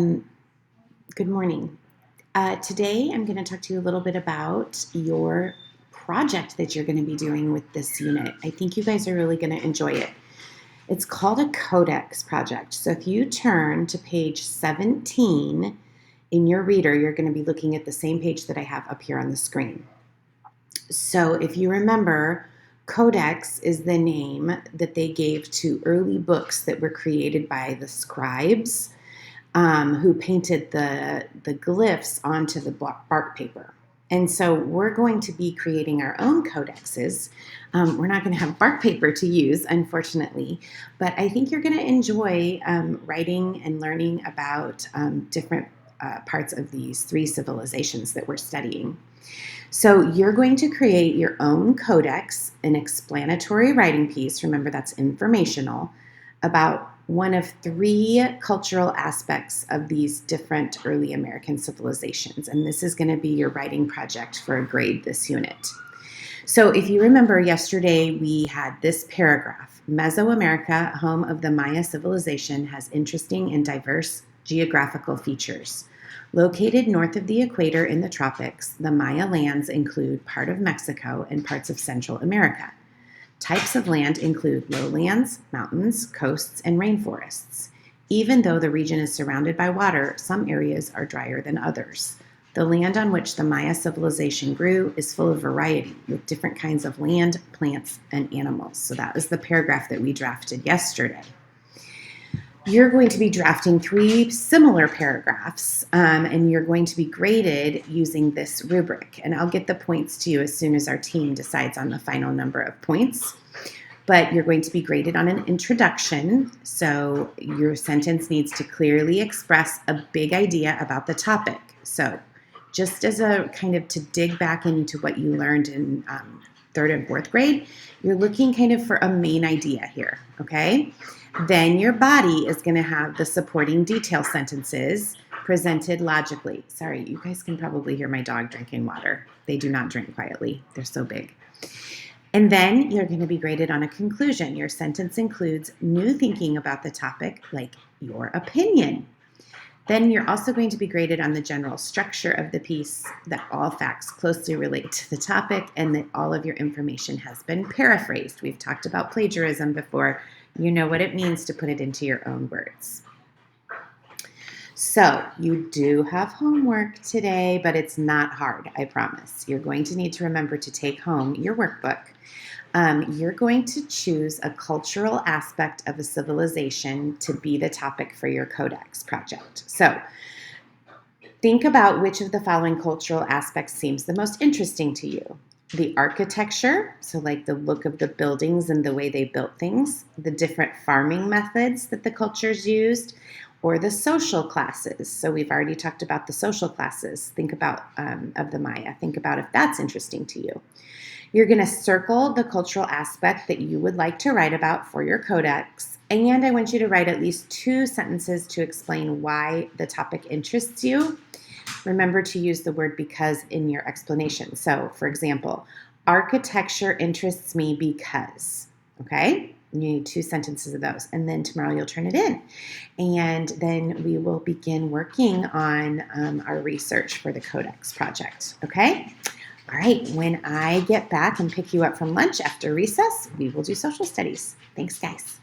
Good morning. Today I'm going to talk to you a little bit about your project that you're going to be doing with this unit. I think you guys are really going to enjoy it. It's called a codex project. So if you turn to page 17 in your reader, you're going to be looking at the same page that I have up here on the screen. So if you remember, codex is the name that they gave to early books that were created by the scribes who painted the glyphs onto the bark paper. And so we're going to be creating our own codexes. We're not going to have bark paper to use, unfortunately, but I think you're going to enjoy writing and learning about different parts of these three civilizations that we're studying. So you're going to create your own codex, an explanatory writing piece, remember that's informational, about one of three cultural aspects of these different early American civilizations. And this is going to be your writing project for a grade this unit. So if you remember yesterday, we had this paragraph. Mesoamerica, home of the Maya civilization, has interesting and diverse geographical features. Located north of the equator in the tropics, the Maya lands include part of Mexico and parts of Central America. Types of land include lowlands, mountains, coasts, and rainforests. Even though the region is surrounded by water, some areas are drier than others. The land on which the Maya civilization grew is full of variety, with different kinds of land, plants, and animals. So that was the paragraph that we drafted yesterday. You're going to be drafting three similar paragraphs, and you're going to be graded using this rubric. And I'll get the points to you as soon as our team decides on the final number of points. But you're going to be graded on an introduction. So your sentence needs to clearly express a big idea about the topic. So just as a kind of to dig back into what you learned in third and fourth grade, you're looking kind of for a main idea here, okay? Then your body is going to have the supporting detail sentences presented logically. Sorry, you guys can probably hear my dog drinking water. They do not drink quietly. They're so big. And then you're going to be graded on a conclusion. Your sentence includes new thinking about the topic, like your opinion. Then you're also going to be graded on the general structure of the piece, that all facts closely relate to the topic, and that all of your information has been paraphrased. We've talked about plagiarism before. You know what it means to put it into your own words. So you do have homework today, but it's not hard, I promise. You're going to need to remember to take home your workbook. You're going to choose a cultural aspect of a civilization to be the topic for your codex project. So think about which of the following cultural aspects seems the most interesting to you. The architecture, so like the look of the buildings and the way they built things, the different farming methods that the cultures used, or the social classes. So we've already talked about the social classes. Think about of the Maya. Think about if that's interesting to you. You're going to circle the cultural aspect that you would like to write about for your codex, and I want you to write at least 2 sentences to explain why the topic interests you. Remember to use the word because in your explanation. So, for example, architecture interests me because, okay? You need 2 sentences of those, and then tomorrow you'll turn it in. And then we will begin working on our research for the codex project, okay? All right, when I get back and pick you up from lunch after recess, we will do social studies. Thanks, guys.